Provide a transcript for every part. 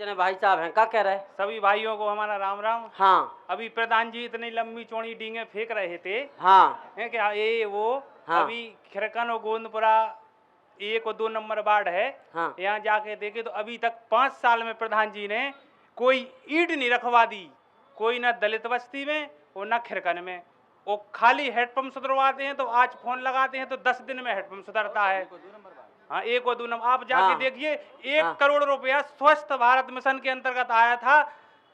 जितने भाई साहब हैं क्या कह रहे हैं? सभी भाइयों को हमारा राम राम। हाँ अभी प्रधान जी इतनी लंबी चौड़ी डींगे फेंक रहे थे, हाँ है क्या ये वो। हाँ। अभी खिरकन और गोंदपुरा 1 और 2 नंबर वार्ड है, हाँ। यहाँ जाके देखे तो अभी तक 5 साल में प्रधान जी ने कोई ईंट नहीं रखवा दी, कोई ना दलित बस्ती में और ना खिरकन में। वो खाली हेडपंप सुधरवाते हैं तो आज फोन लगाते हैं तो 10 दिन में हेडपंप सुधरता है। हाँ 1 और 2 नंबर आप जाके हाँ। देखिए 1 हाँ। करोड़ रुपया स्वच्छ भारत मिशन के अंतर्गत आया था,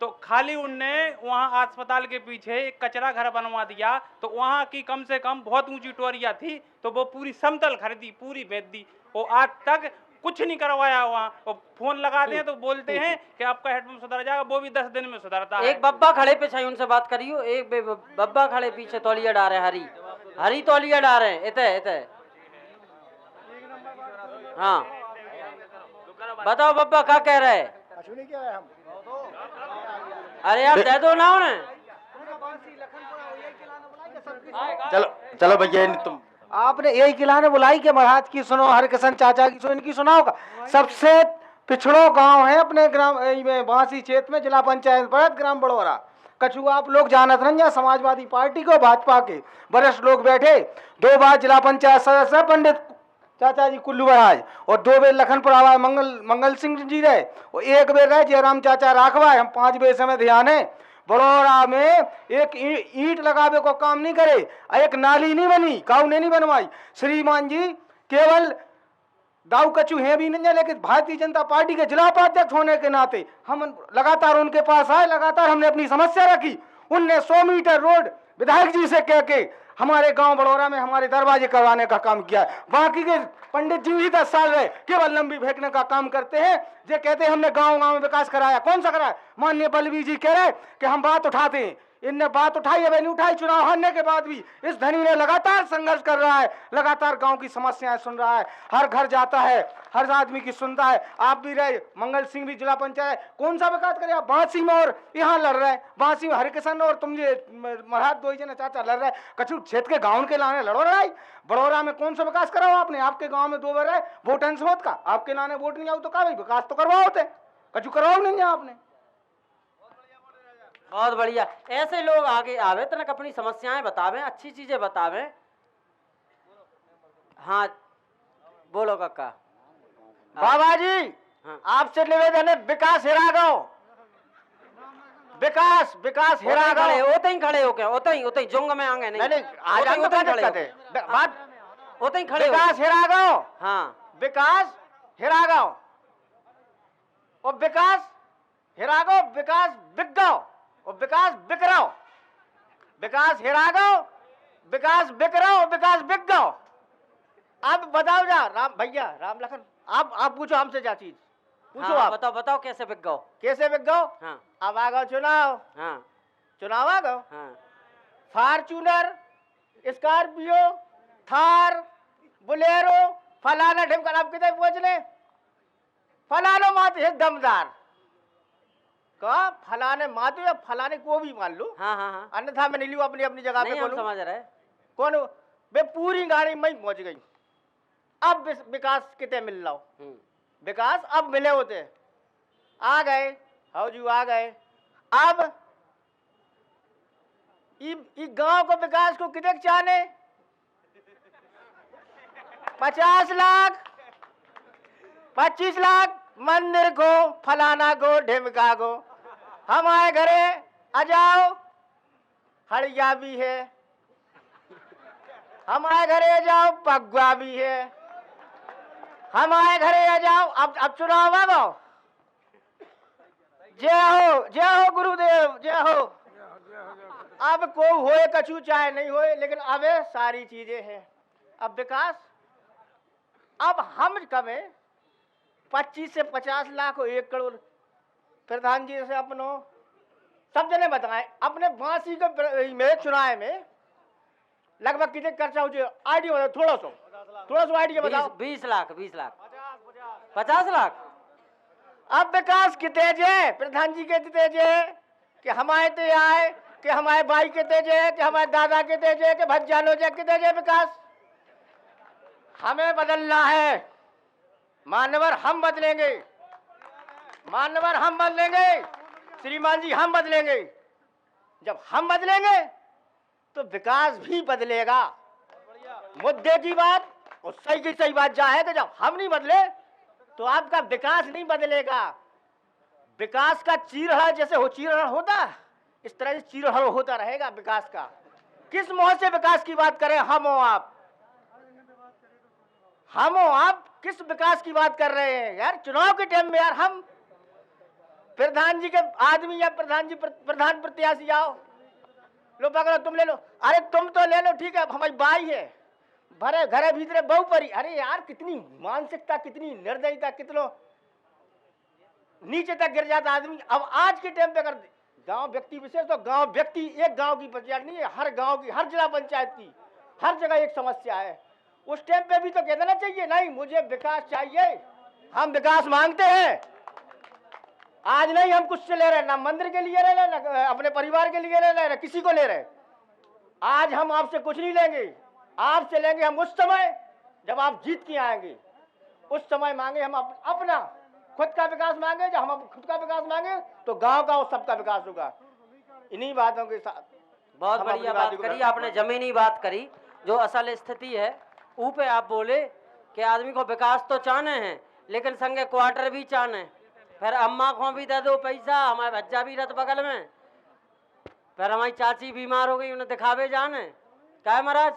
तो खाली उनने वहाँ अस्पताल के पीछे एक कचरा घर बनवा दिया, तो वहाँ की कम से कम बहुत ऊंची टोरिया थी तो वो पूरी समतल खरीदी, पूरी बेच दी। वो आज तक कुछ नहीं करवाया वहाँ। वो फोन लगाते हैं तो बोलते हैं कि आपका हेडपंप सुधर जाएगा, वो भी 10 दिन में सुधरता है। एक बब्बा खड़े पे सही उनसे बात करियो। एक बब्बा खड़े पीछे तौलिया डाल रहे, हरी हरी तौलिया डाल रहे। इते इते हाँ बताओ बब्बा क्या कह रहे हैं? अरे यार दे दो ना उन्हें। चलो चलो भैया तुम आपने यही खिलाने बुलाई कि महाराज की सुनो, हरकिशन चाचा की सुनो, इनकी सुना होगा। सबसे पिछड़ो गांव है अपने ग्राम में बांसी क्षेत्र में, जिला पंचायत परत ग्राम बड़ौरा। कछु आप लोग जानत रंजा समाजवादी पार्टी को भाजपा के वरिष्ठ लोग बैठे, 2 बार जिला पंचायत सदस्य पंडित चाचा जी कुल्लू महाराज, और 2 बेर लखनपुर आवा मंगल सिंह जी रहे, और 1 बेर रहे जयराम चाचा राखवा। हम 5 बेर समय ध्यान है। बड़ौरा में एक ईंट लगावे को काम नहीं करे, एक नाली नहीं बनी, काऊ ने नहीं बनवाई। श्रीमान जी केवल दाऊ कचू है भी नहीं है, लेकिन भारतीय जनता पार्टी के जिला उपाध्यक्ष होने के नाते हम लगातार उनके पास आए, लगातार हमने अपनी समस्या रखी। उनने 100 मीटर रोड विधायक जी से कह के हमारे गांव बड़ौरा में हमारे दरवाजे करवाने का काम किया है। बाकी के पंडित जी भी 10 साल रहे, केवल लंबी फेंकने का काम करते हैं। ये कहते हैं हमने गांव गांव में विकास कराया, कौन सा कराया? माननीय बलबीर जी कह रहे कि हम बात उठाते हैं, इनने बात उठाई है, नहीं उठाई। चुनाव हारने के बाद भी इस धनी ने लगातार संघर्ष कर रहा है, लगातार गांव की समस्याएं सुन रहा है, हर घर जाता है, हर आदमी की सुनता है। आप भी रहे, मंगल सिंह भी जिला पंचायत, कौन सा विकास करे? आप बांसी में और यहाँ लड़ रहे हैं, बांसी में हरिकिशन और तुम ये महाराज 2 जने चाचा लड़ रहे हैं, कछु क्षेत्र के गाँव के लाने लड़ो लड़ाई। बड़ौरा में कौन सा विकास कराओ आपने? आपके गाँव में 2 बार है वोट अंश होत का, आपके लाने वोट नहीं आओ तो का भाई विकास तो करवाओ होते, कछु करवाओ नहीं आपने। बहुत बढ़िया। ऐसे लोग आगे आवे तनक अपनी समस्याएं बतावें, अच्छी चीजें बतावें। हाँ बोलो काका। बाबा जी हाँ। आपसे निवेदन है, विकास हिरागांव, विकास विकास हिरागांव। ओते ही खड़े हो क्या? ओते ही जुंग में आगे नहीं। नहीं आज हम तो खड़े होते बात, ओते ही खड़े हो। विकास हिरागांव, हाँ विकास हिरागांव और विकास हिरागांव, विकास बिकगांव और विकास बिकराव, विकास हिरागांव, विकास बिकराव, विकास बिकगांव। अब बताओ जा राम भैया, राम लखन, आप पूछो हमसे क्या चीज पूछो। हाँ, आप बताओ बताओ कैसे बिक गो? कैसे बिक गो? हाँ अब आ गो चुनाव, हाँ चुनाव आ गो। हाँ फॉर्च्यूनर, स्कॉर्पियो, थार, बुलेरो, फलाना ढिमका, आप कितने पहुंचने? फलानो मात है दमदार का, फलाने मातो या फलाने को भी मान लो। हाँ हाँ हाँ अन्यथा मैं नहीं लूँ अपनी अपनी जगह पे। नहीं हम समझ रहे। कौन बे पूरी गाड़ी में पहुंच गई। अब विकास कितने मिल रहा हो? विकास अब मिले होते, आ गए हौजू आ गए। अब ई गांव को विकास को कितने चाहने? 50 लाख, 25 लाख मंदिर को, फलाना को, ढिमका को। हमारे घरे आ जाओ, हड़िया भी है, हमारे घरे आ जाओ, पगुआ भी है, हमारे घरे आ जाओ। अब चुनाव आ गो। जय हो गुरुदेव, जय हो। अब को होए कछु चाहे नहीं होए, लेकिन अब सारी चीजें हैं। अब विकास, अब हम कमे 25 से 50 लाख और 1 करोड़ प्रधान जी से अपनो सब जने बताए। अपने बांसी के में चुनाव में लगभग कितने खर्चा हो? आइडिया बताओ, थोड़ा सा आइडिया बताओ। 20 लाख 50 लाख। अब विकास कितने जे प्रधान जी के तेज है कि हमारे ते आए, कि हमारे भाई के तेज है, कि हमारे दादा के तेज है, कि भज्जानो जे के तेज है। विकास हमें बदलना है, मानवर हम बदलेंगे। मान्यवर हम बदलेंगे श्रीमान जी, हम बदलेंगे। जब हम बदलेंगे तो विकास भी बदलेगा। मुद्दे की बात और सही की सही बात है कि जब हम नहीं बदले तो आपका विकास नहीं बदलेगा। विकास का चीरहरण जैसे हो चीरहरण होता, इस तरह से चीरहरण होता रहेगा विकास का। किस मोह से विकास की बात करें हम हो आप? हम हो आप किस विकास की बात कर रहे हैं यार? चुनाव के टाइम में यार हम प्रधान जी के आदमी या प्रधान प्रत्याशी आओ, लो पकड़ो तुम ले लो, अरे तुम तो ले लो ठीक है, हमारी बाई है, भरे घरे भीतरे बहु परी। अरे यार कितनी मानसिकता, कितनी निर्दयता, कितनो नीचे तक गिर जाता आदमी। अब आज के टाइम पे अगर गांव व्यक्ति विशेष, तो गांव व्यक्ति एक गांव की पंचायत नहीं है, हर गांव की, हर जिला पंचायत की हर जगह एक समस्या है। उस टाइम पे भी तो कह देना चाहिए नहीं मुझे विकास चाहिए, हम विकास मांगते हैं। आज नहीं हम कुछ से ले रहे, ना मंदिर के लिए ले रहे, ना अपने परिवार के लिए ले रहे, ना किसी को ले रहे। आज हम आपसे कुछ नहीं लेंगे, आपसे लेंगे हम उस समय जब आप जीत के आएंगे, उस समय मांगे हम अपना खुद का विकास मांगे। जब हम खुद का विकास मांगे तो गांव का और सबका विकास होगा। इन्हीं बातों के साथ बहुत बढ़िया बात करी आपने, जमीनी बात करी जो असल स्थिति है। ऊपे आप बोले कि आदमी को विकास तो चाहने हैं लेकिन संगे क्वार्टर भी चाहने, फिर अम्मा को भी दे दो पैसा, हमारे बच्चा भी रत बगल में, फिर हमारी चाची बीमार हो गई उन्हें दिखावे जाने। क्या है महाराज?